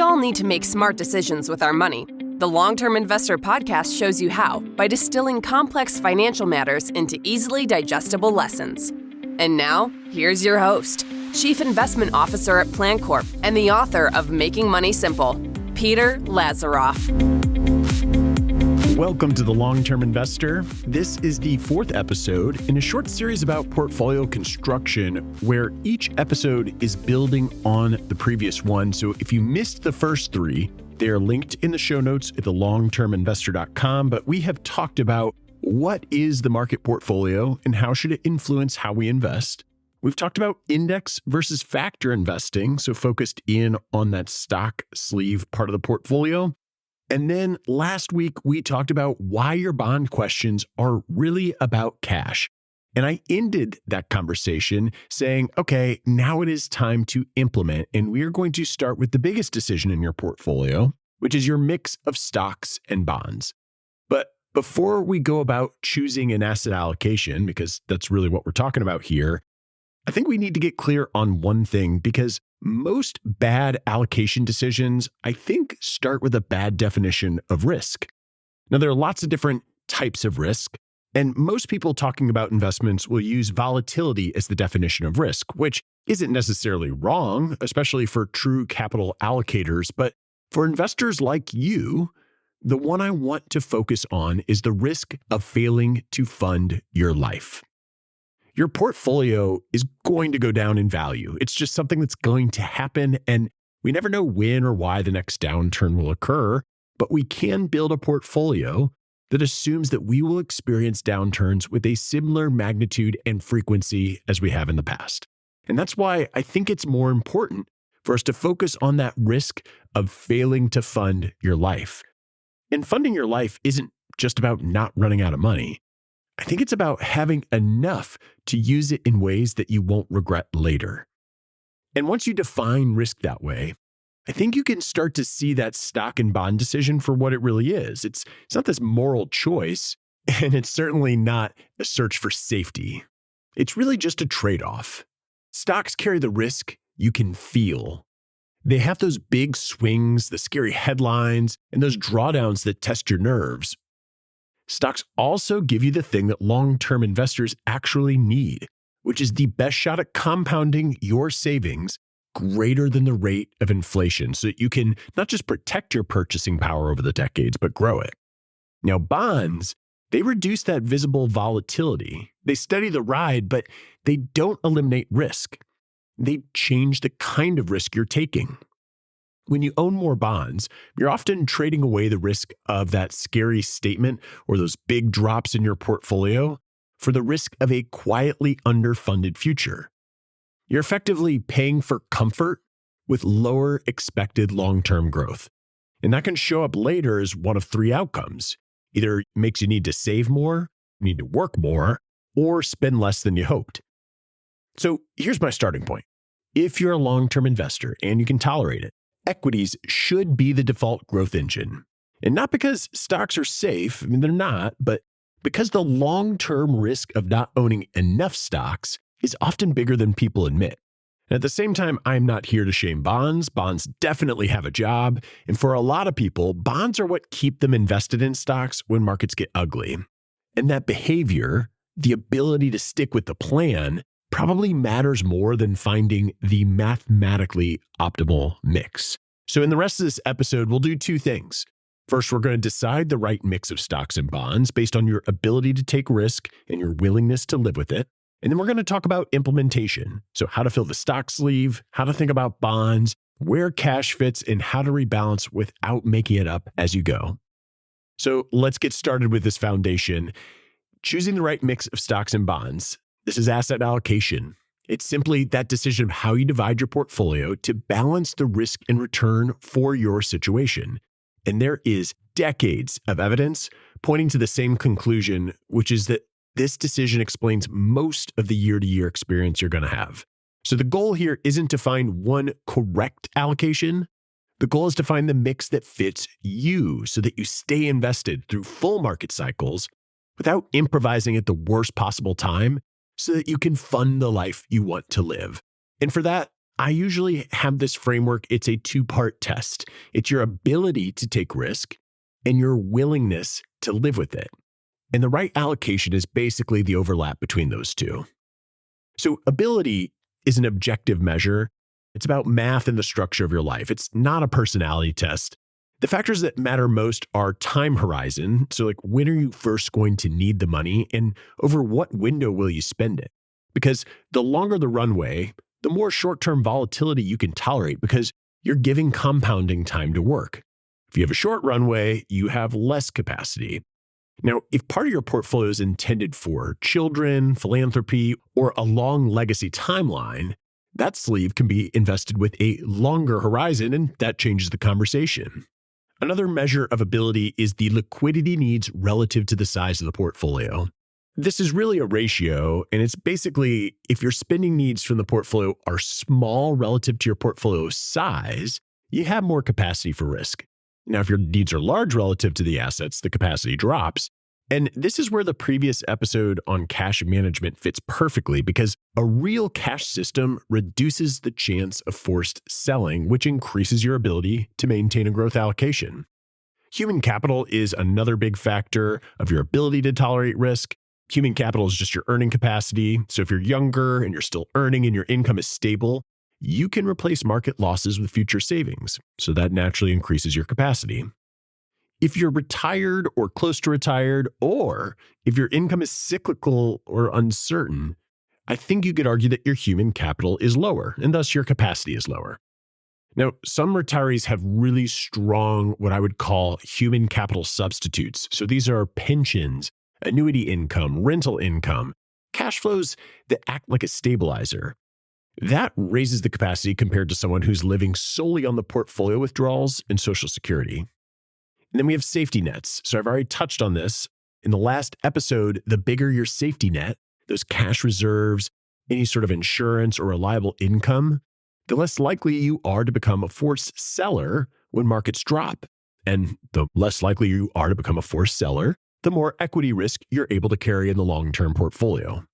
all need to make smart decisions with our money. The Long-Term Investor podcast shows you how by distilling complex financial matters into easily digestible lessons. And now, here's your host, Chief Investment Officer at PlanCorp and the author of Making Money Simple, Peter Lazaroff. Welcome to The Long-Term Investor. This is the fourth episode in a short series about portfolio construction where each episode is building on the previous one. So if you missed the first three, they are linked in the show notes at thelongterminvestor.com. But we have talked about what is the market portfolio and how should it influence how we invest. We've talked about index versus factor investing, so focused in on that stock sleeve part of the portfolio. And then last week, we talked about why your bond questions are really about cash. And I ended that conversation saying, okay, now it is time to implement. And we are going to start with the biggest decision in your portfolio, which is your mix of stocks and bonds. But before we go about choosing an asset allocation, because that's really what we're talking about here, I think we need to get clear on one thing, because most bad allocation decisions, I think, start with a bad definition of risk. Now, there are lots of different types of risk, and most people talking about investments will use volatility as the definition of risk, which isn't necessarily wrong, especially for true capital allocators. But for investors like you, the one I want to focus on is the risk of failing to fund your life. Your portfolio is going to go down in value. It's just something that's going to happen, and we never know when or why the next downturn will occur, but we can build a portfolio that assumes that we will experience downturns with a similar magnitude and frequency as we have in the past. And that's why I think it's more important for us to focus on that risk of failing to fund your life. And funding your life isn't just about not running out of money. I think it's about having enough to use it in ways that you won't regret later. And once you define risk that way, I think you can start to see that stock and bond decision for what it really is. It's not this moral choice, and it's certainly not a search for safety. It's really just a trade-off. Stocks carry the risk you can feel. They have those big swings, the scary headlines, and those drawdowns that test your nerves. Stocks also give you the thing that long-term investors actually need, which is the best shot at compounding your savings greater than the rate of inflation so that you can not just protect your purchasing power over the decades, but grow it. Now, bonds, they reduce that visible volatility. They steady the ride, but they don't eliminate risk. They change the kind of risk you're taking. When you own more bonds, you're often trading away the risk of that scary statement or those big drops in your portfolio for the risk of a quietly underfunded future. You're effectively paying for comfort with lower expected long-term growth. And that can show up later as one of three outcomes. Either it makes you need to save more, you need to work more, or spend less than you hoped. So here's my starting point. If you're a long-term investor and you can tolerate it, equities should be the default growth engine. And not because stocks are safe, I mean, they're not, but because the long-term risk of not owning enough stocks is often bigger than people admit. And at the same time, I'm not here to shame bonds. Bonds definitely have a job. And for a lot of people, bonds are what keep them invested in stocks when markets get ugly. And that behavior, the ability to stick with the plan, probably matters more than finding the mathematically optimal mix. So in the rest of this episode, we'll do two things. First, we're going to decide the right mix of stocks and bonds based on your ability to take risk and your willingness to live with it. And then we're going to talk about implementation. So how to fill the stock sleeve, how to think about bonds, where cash fits, and how to rebalance without making it up as you go. So let's get started with this foundation. Choosing the right mix of stocks and bonds. This is asset allocation. It's simply that decision of how you divide your portfolio to balance the risk and return for your situation. And there is decades of evidence pointing to the same conclusion, which is that this decision explains most of the year-to-year experience you're going to have. So the goal here isn't to find one correct allocation. The goal is to find the mix that fits you so that you stay invested through full market cycles without improvising at the worst possible time so that you can fund the life you want to live. And for that, I usually have this framework. It's a two-part test. It's your ability to take risk and your willingness to live with it. And the right allocation is basically the overlap between those two. So ability is an objective measure. It's about math and the structure of your life. It's not a personality test. The factors that matter most are time horizon. So like, when are you first going to need the money and over what window will you spend it? Because the longer the runway, the more short-term volatility you can tolerate because you're giving compounding time to work. If you have a short runway, you have less capacity. Now, if part of your portfolio is intended for children, philanthropy, or a long legacy timeline, that sleeve can be invested with a longer horizon, and that changes the conversation. Another measure of ability is the liquidity needs relative to the size of the portfolio. This is really a ratio, and it's basically if your spending needs from the portfolio are small relative to your portfolio size, you have more capacity for risk. Now, if your needs are large relative to the assets, the capacity drops. And this is where the previous episode on cash management fits perfectly because a real cash system reduces the chance of forced selling, which increases your ability to maintain a growth allocation. Human capital is another big factor of your ability to tolerate risk. Human capital is just your earning capacity. So if you're younger and you're still earning and your income is stable, you can replace market losses with future savings. So that naturally increases your capacity. If you're retired or close to retired, or if your income is cyclical or uncertain, I think you could argue that your human capital is lower, and thus your capacity is lower. Now, some retirees have really strong, what I would call human capital substitutes. So these are pensions, annuity income, rental income, cash flows that act like a stabilizer. That raises the capacity compared to someone who's living solely on the portfolio withdrawals and Social Security. And then we have safety nets. So I've already touched on this. In the last episode, the bigger your safety net, those cash reserves, any sort of insurance or reliable income, the less likely you are to become a forced seller when markets drop. And the less likely you are to become a forced seller, the more equity risk you're able to carry in the long-term portfolio.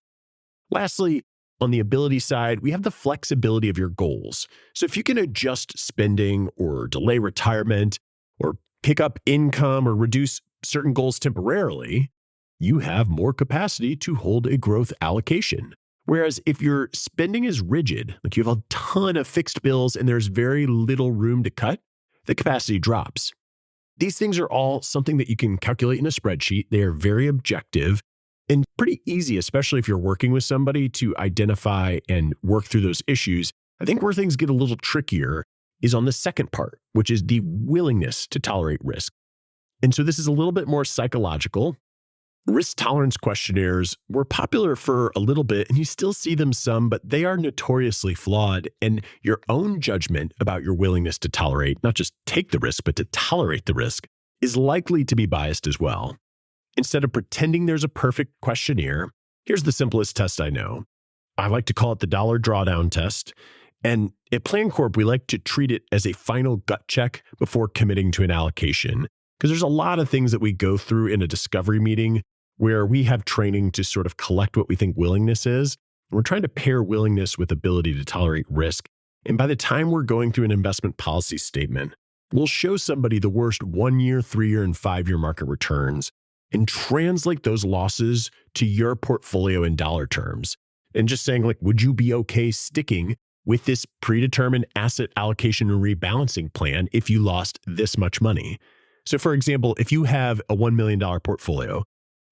Lastly, on the ability side, we have the flexibility of your goals. So if you can adjust spending or delay retirement or pick up income or reduce certain goals temporarily, you have more capacity to hold a growth allocation. Whereas if your spending is rigid, like you have a ton of fixed bills and there's very little room to cut, the capacity drops. These things are all something that you can calculate in a spreadsheet. They are very objective and pretty easy, especially if you're working with somebody to identify and work through those issues. I think where things get a little trickier is on the second part, which is the willingness to tolerate risk. And so this is a little bit more psychological. Risk tolerance questionnaires were popular for a little bit, and you still see them some, but they are notoriously flawed. And your own judgment about your willingness to tolerate, not just take the risk, but to tolerate the risk, is likely to be biased as well. Instead of pretending there's a perfect questionnaire, here's the simplest test I know. I like to call it the dollar drawdown test. And at PlanCorp, we like to treat it as a final gut check before committing to an allocation. Because there's a lot of things that we go through in a discovery meeting where we have training to sort of collect what we think willingness is. We're trying to pair willingness with ability to tolerate risk. And by the time we're going through an investment policy statement, we'll show somebody the worst 1-year, 3-year, and 5-year market returns and translate those losses to your portfolio in dollar terms. And just saying, like, would you be okay sticking with this predetermined asset allocation and rebalancing plan if you lost this much money? So for example, if you have a $1 million portfolio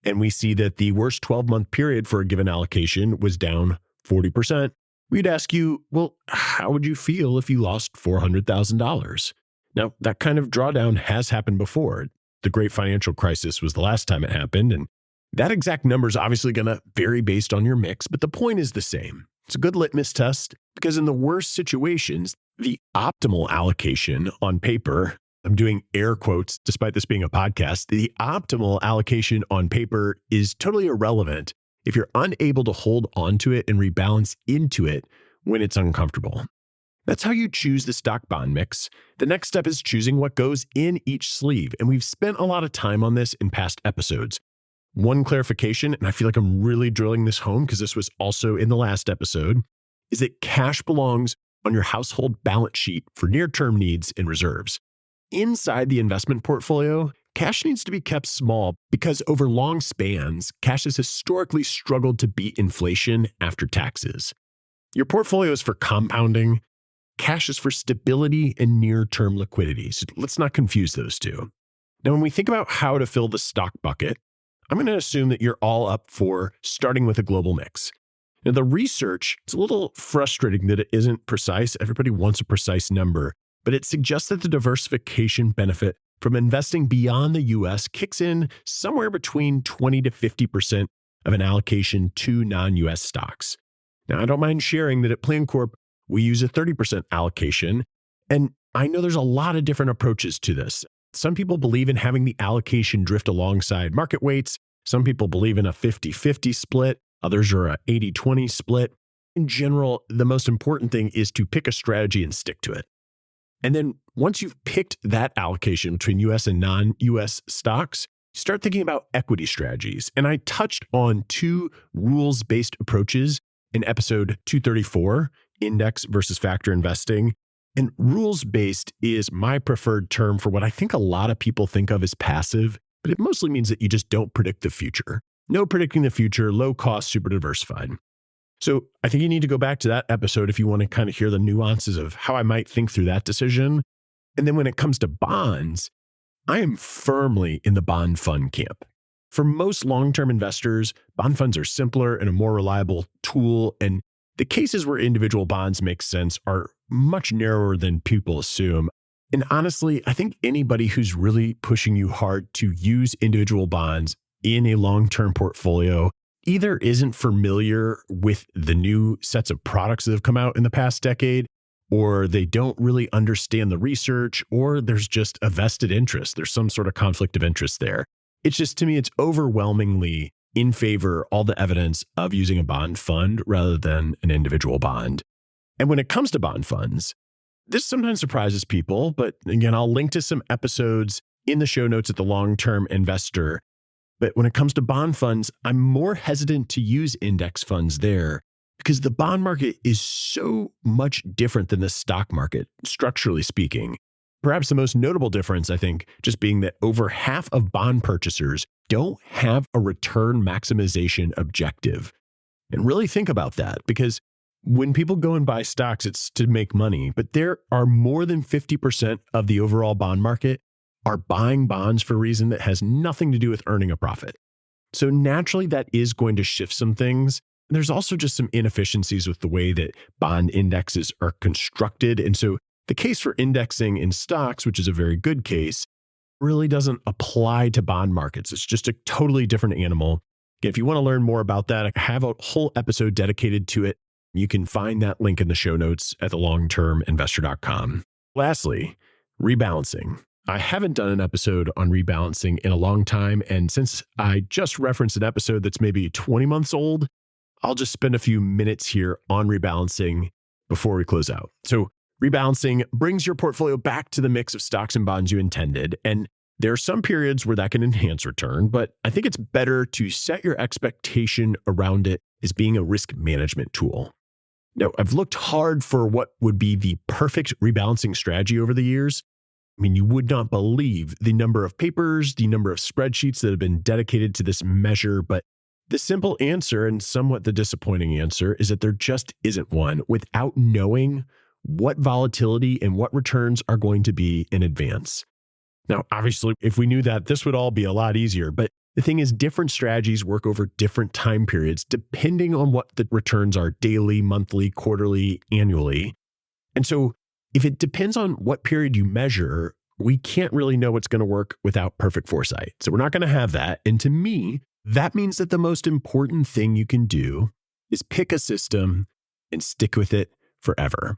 and we see that the worst 12-month period for a given allocation was down 40%, we'd ask you, well, how would you feel if you lost $400,000? Now, that kind of drawdown has happened before. The great financial crisis was the last time it happened, and that exact number is obviously going to vary based on your mix, but the point is the same. It's a good litmus test because in the worst situations, the optimal allocation on paper, I'm doing air quotes despite this being a podcast, the optimal allocation on paper is totally irrelevant if you're unable to hold onto it and rebalance into it when it's uncomfortable. That's how you choose the stock bond mix. The next step is choosing what goes in each sleeve, and we've spent a lot of time on this in past episodes. One clarification, and I feel like I'm really drilling this home because this was also in the last episode, is that cash belongs on your household balance sheet for near-term needs and reserves. Inside the investment portfolio, cash needs to be kept small because over long spans, cash has historically struggled to beat inflation after taxes. Your portfolio is for compounding. Cash is for stability and near-term liquidity. So let's not confuse those two. Now, when we think about how to fill the stock bucket, I'm going to assume that you're all up for starting with a global mix. Now, the research, it's a little frustrating that it isn't precise. Everybody wants a precise number, but it suggests that the diversification benefit from investing beyond the US kicks in somewhere between 20 to 50% of an allocation to non-US stocks. Now, I don't mind sharing that at PlanCorp, we use a 30% allocation, and I know there's a lot of different approaches to this. Some people believe in having the allocation drift alongside market weights. Some people believe in a 50-50 split. Others are a 80-20 split. In general, the most important thing is to pick a strategy and stick to it. And then once you've picked that allocation between US and non-US stocks, start thinking about equity strategies. And I touched on two rules-based approaches in episode 234, index versus factor investing. And rules-based is my preferred term for what I think a lot of people think of as passive, but it mostly means that you just don't predict the future. No predicting the future, low cost, super diversified. So I think you need to go back to that episode if you want to kind of hear the nuances of how I might think through that decision. And then when it comes to bonds, I am firmly in the bond fund camp. For most long-term investors, bond funds are simpler and a more reliable tool. And the cases where individual bonds make sense are much narrower than people assume. And honestly, I think anybody who's really pushing you hard to use individual bonds in a long-term portfolio either isn't familiar with the new sets of products that have come out in the past decade, or they don't really understand the research, or there's just a vested interest. There's some sort of conflict of interest there. It's just, to me, it's overwhelmingly in favor, all the evidence of using a bond fund rather than an individual bond. And when it comes to bond funds, this sometimes surprises people, but again, I'll link to some episodes in the show notes at the Long-Term Investor. But when it comes to bond funds, I'm more hesitant to use index funds there because the bond market is so much different than the stock market, structurally speaking. Perhaps the most notable difference, I think, just being that over half of bond purchasers don't have a return maximization objective. And really think about that, because when people go and buy stocks, it's to make money, but there are more than 50% of the overall bond market are buying bonds for a reason that has nothing to do with earning a profit. So naturally, that is going to shift some things. There's also just some inefficiencies with the way that bond indexes are constructed. And so the case for indexing in stocks, which is a very good case, really doesn't apply to bond markets. It's just a totally different animal. If you want to learn more about that, I have a whole episode dedicated to it. You can find that link in the show notes at thelongterminvestor.com. Lastly, rebalancing. I haven't done an episode on rebalancing in a long time, and since I just referenced an episode that's maybe 20 months old, I'll just spend a few minutes here on rebalancing before we close out. So rebalancing brings your portfolio back to the mix of stocks and bonds you intended, and there are some periods where that can enhance return, but I think it's better to set your expectation around it as being a risk management tool. Now, I've looked hard for what would be the perfect rebalancing strategy over the years. I mean, you would not believe the number of papers, the number of spreadsheets that have been dedicated to this measure. But the simple answer, and somewhat the disappointing answer, is that there just isn't one without knowing what volatility and what returns are going to be in advance. Now, obviously, if we knew that, this would all be a lot easier. But the thing is, different strategies work over different time periods, depending on what the returns are daily, monthly, quarterly, annually. And so if it depends on what period you measure, we can't really know what's going to work without perfect foresight. So we're not going to have that. And to me, that means that the most important thing you can do is pick a system and stick with it forever.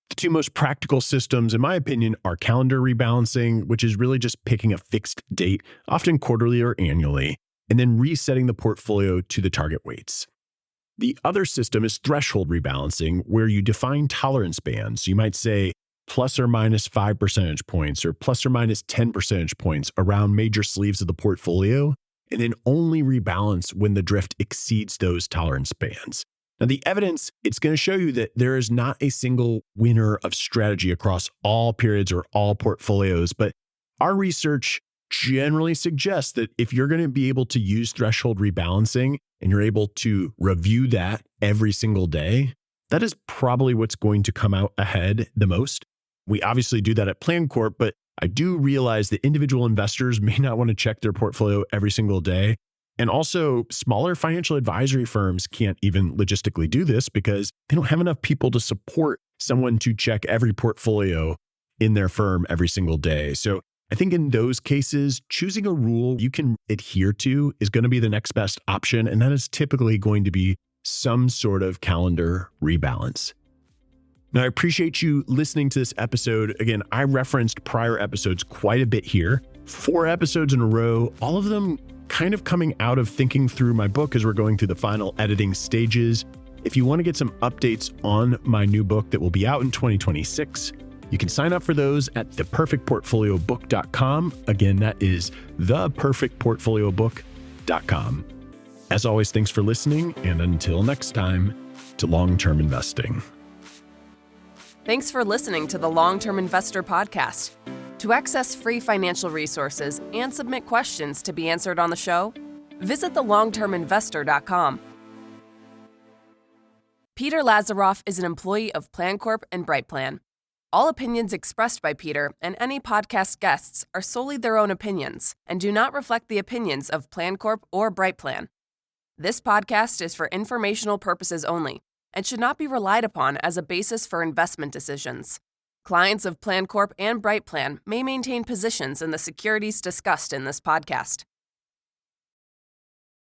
The two most practical systems, in my opinion, are calendar rebalancing, which is really just picking a fixed date, often quarterly or annually, and then resetting the portfolio to the target weights. The other system is threshold rebalancing, where you define tolerance bands. You might say plus or minus 5 percentage points or plus or minus 10 percentage points around major sleeves of the portfolio, and then only rebalance when the drift exceeds those tolerance bands. Now, the evidence, it's going to show you that there is not a single winner of strategy across all periods or all portfolios, but our research generally suggests that if you're going to be able to use threshold rebalancing and you're able to review that every single day, that is probably what's going to come out ahead the most. We obviously do that at PlanCorp, but I do realize that individual investors may not want to check their portfolio every single day. And also, smaller financial advisory firms can't even logistically do this because they don't have enough people to support someone to check every portfolio in their firm every single day. So I think in those cases, choosing a rule you can adhere to is going to be the next best option. And that is typically going to be some sort of calendar rebalance. Now, I appreciate you listening to this episode. Again, I referenced prior episodes quite a bit here. 4 episodes in a row, all of them kind of coming out of thinking through my book as we're going through the final editing stages. If you want to get some updates on my new book that will be out in 2026, you can sign up for those at theperfectportfoliobook.com. Again, that is theperfectportfoliobook.com. As always, thanks for listening, and until next time, to long-term investing. Thanks for listening to the Long-Term Investor Podcast. To access free financial resources and submit questions to be answered on the show, visit thelongterminvestor.com. Peter Lazaroff is an employee of PlanCorp and BrightPlan. All opinions expressed by Peter and any podcast guests are solely their own opinions and do not reflect the opinions of PlanCorp or BrightPlan. This podcast is for informational purposes only and should not be relied upon as a basis for investment decisions. Clients of PlanCorp and BrightPlan may maintain positions in the securities discussed in this podcast.